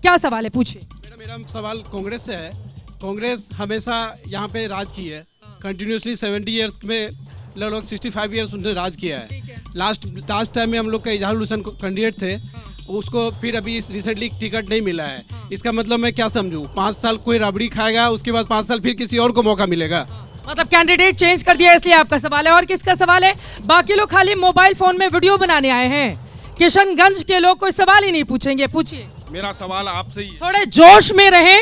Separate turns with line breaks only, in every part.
क्या सवाल है, पूछिए।
मेरा सवाल कांग्रेस से है। कांग्रेस हमेशा यहाँ पे राज की है कंटिन्यूसली 70 ईयर्स में, लगभग 65 ईयर्स उन्होंने राज किया है। लास्ट टाइम में हम लोग का इजहारुल हुसैन कैंडिडेट थे, उसको फिर अभी रिसेंटली टिकट नहीं मिला है। इसका मतलब मैं क्या समझूं, 5 साल कोई राबड़ी खाएगा, उसके बाद 5 साल फिर किसी और को मौका मिलेगा।
मतलब कैंडिडेट चेंज कर दिया, इसलिए आपका सवाल है। और किसका सवाल है? बाकी लोग खाली मोबाइल फोन में वीडियो बनाने आए हैं। किशनगंज के लोग कोई सवाल ही नहीं पूछेंगे, पूछिए।
मेरा सवाल आपसे ही,
थोड़े जोश में रहे,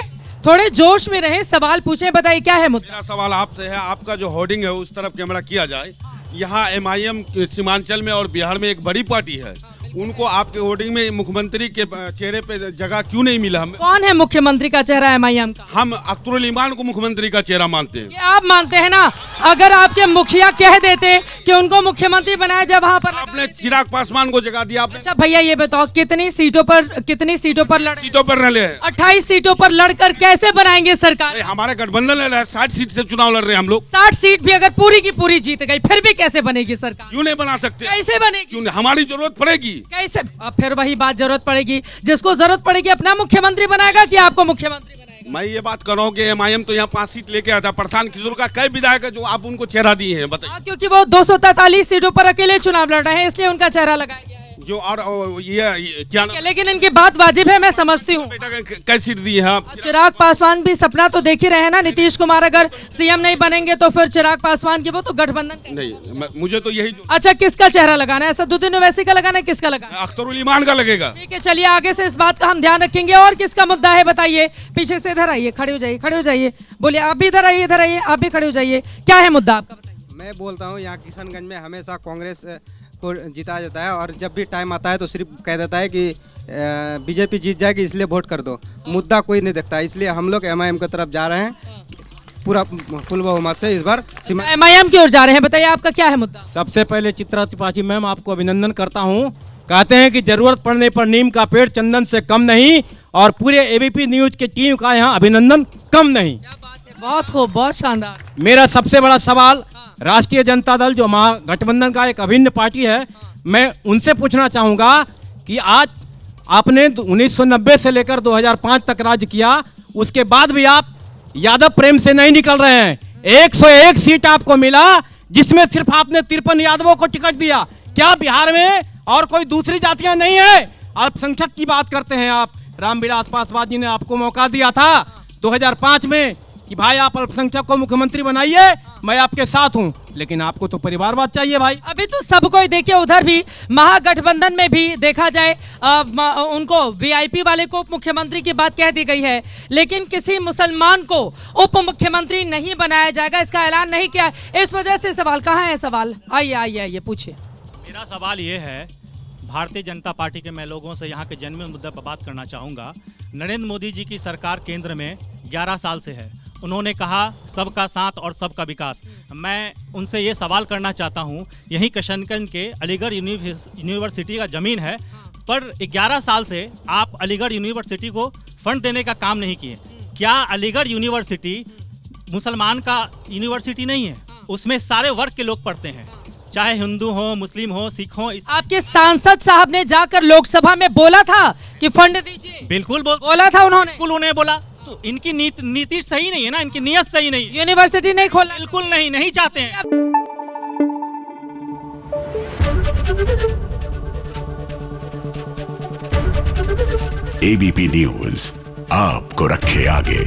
थोड़े जोश में रहे, सवाल पूछें, बताइए क्या है मुद्दा।
मेरा सवाल आपसे है, आपका जो होर्डिंग है उस तरफ कैमरा किया जाए। यहाँ MIM सीमांचल में और बिहार में एक बड़ी पार्टी है, उनको आपके होर्डिंग में मुख्यमंत्री के चेहरे पे जगह क्यों नहीं मिला? हमें
कौन है मुख्यमंत्री का चेहरा MIM का?
हम अख्तरुल इमान को मुख्यमंत्री का चेहरा मानते हैं।
ये आप मानते हैं ना? अगर आपके मुखिया कह देते कि उनको मुख्यमंत्री बनाया जाए, वहाँ पर
आपने चिराग पासवान को जगह दिया। आपने
अच्छा भैया ये बताओ, कितनी सीटों पर लड़े?
सीटों पर न ले,
28 सीटों पर लड़कर कैसे बनाएंगे सरकार?
हमारे गठबंधन है, 60 सीट से चुनाव लड़ रहे हैं हम लोग।
60 सीट भी अगर पूरी की पूरी जीत गई, फिर भी कैसे बनेगी सरकार?
क्यों नहीं बना सकते?
कैसे बनेगी?
क्यों नहीं? हमारी जरूरत पड़ेगी।
कैसे? अब फिर वही बात, जरूरत पड़ेगी। जिसको जरूरत पड़ेगी अपना मुख्यमंत्री बनाएगा कि आपको मुख्यमंत्री बनाएगा?
मैं ये बात कर रहा हूँ कि MIM तो यहाँ 5 सीट लेके आता। प्रशांत किशोर का कई विधायक है जो आप उनको चेहरा दिए हैं, बताइए।
क्योंकि वो 243 सीटों पर अकेले चुनाव लड़ रहे हैं, इसलिए उनका चेहरा लगाया गया है।
जो और ये क्या नाम?
लेकिन इनकी बात वाजिब है, मैं समझती हूँ।
बेटा कई सीट दी है आप?
चिराग पासवान भी सपना तो देख ही रहे हैं ना, नीतीश कुमार अगर CM नहीं बनेंगे तो फिर चिराग पासवान की वो तो गठबंधन
नहीं, मुझे तो यही।
अच्छा, किसका चेहरा लगाना है? असदुद्दीन ओवैसी का लगाना है, किसका लगाना है?
अख्तरुल इमान का लगेगा।
ठीक है, चलिए आगे से इस बात का हम ध्यान रखेंगे। और किसका मुद्दा है बताइए? पीछे से इधर आइए, खड़े हो जाइए, खड़े हो जाइए। बोलिए, आप भी इधर आइए, इधर आइए, आप भी खड़े हो जाइए। क्या है मुद्दा आपका, बताइए।
मैं बोलता हूँ यहाँ किशनगंज में हमेशा कांग्रेस को जिताया जाता है, और जब भी टाइम आता है तो सिर्फ कह देता है कि BJP जीत जाएगी इसलिए वोट कर दो। मुद्दा कोई नहीं देखता, इसलिए हम लोग MIM की तरफ जा रहे हैं पूरा फुल बहुमत से इस बार।
MIM की ओर जा रहे हैं, बताइए आपका क्या है मुद्दा?
सबसे पहले चित्रा त्रिपाठी मैम, आपको अभिनंदन करता हूँ। कहते हैं कि जरूरत पड़ने पर नीम का पेड़ चंदन से कम नहीं, और पूरे ABP न्यूज की टीम का यहाँ अभिनंदन कम नहीं।
बहुत खूब, बहुत शानदार।
मेरा सबसे बड़ा सवाल राष्ट्रीय जनता दल जो महागठबंधन का एक अभिन्न पार्टी है, मैं उनसे पूछना चाहूँगा कि आज आपने 1990 से लेकर 2005 तक राज्य किया, उसके बाद भी आप यादव प्रेम से नहीं निकल रहे हैं। 101 सीट आपको मिला, जिसमें सिर्फ आपने 53 यादवों को टिकट दिया। क्या बिहार में और कोई दूसरी जातियां नहीं है? अल्पसंख्यक की बात करते हैं आप। रामविलास पासवान जी ने आपको मौका दिया था 2005 में कि भाई आप अल्पसंख्यक को मुख्यमंत्री बनाइए, मैं आपके साथ हूं, लेकिन आपको तो परिवारवाद चाहिए भाई।
अभी तो सबको ही देखिए, उधर भी महागठबंधन में भी देखा जाए उनको VIP वाले को उप मुख्यमंत्री की बात कह दी गई है, लेकिन किसी मुसलमान को उप मुख्यमंत्री नहीं बनाया जाएगा, इसका ऐलान नहीं किया। इस वजह से सवाल कहाँ है? सवाल आइए आइए आइए, पूछिए।
मेरा सवाल ये है, भारतीय जनता पार्टी के मैं लोगों से यहाँ के जेन्युइन मुद्दे पर बात करना चाहूँगा। नरेंद्र मोदी जी की सरकार केंद्र में 11 साल से है। उन्होंने कहा सबका साथ और सबका विकास। मैं उनसे ये सवाल करना चाहता हूँ, यहीं किशनगंज के अलीगढ़ यूनिवर्सिटी का ज़मीन है, पर 11 साल से आप अलीगढ़ यूनिवर्सिटी को फंड देने का काम नहीं किए। क्या अलीगढ़ यूनिवर्सिटी मुसलमान का यूनिवर्सिटी नहीं है? उसमें सारे वर्ग के लोग पढ़ते हैं, चाहे हिंदू हो, मुस्लिम हो, सिख हो।
आपके सांसद साहब ने जाकर लोकसभा में बोला था कि फंड दीजिए।
बिल्कुल
बोला था उन्होंने,
बिल्कुल उन्हें बोला। तो इनकी नीति सही नहीं है ना, इनकी नीयत सही नहीं है।
यूनिवर्सिटी नहीं खोला,
बिल्कुल नहीं चाहते हैं।
ABP न्यूज आपको रखे आगे।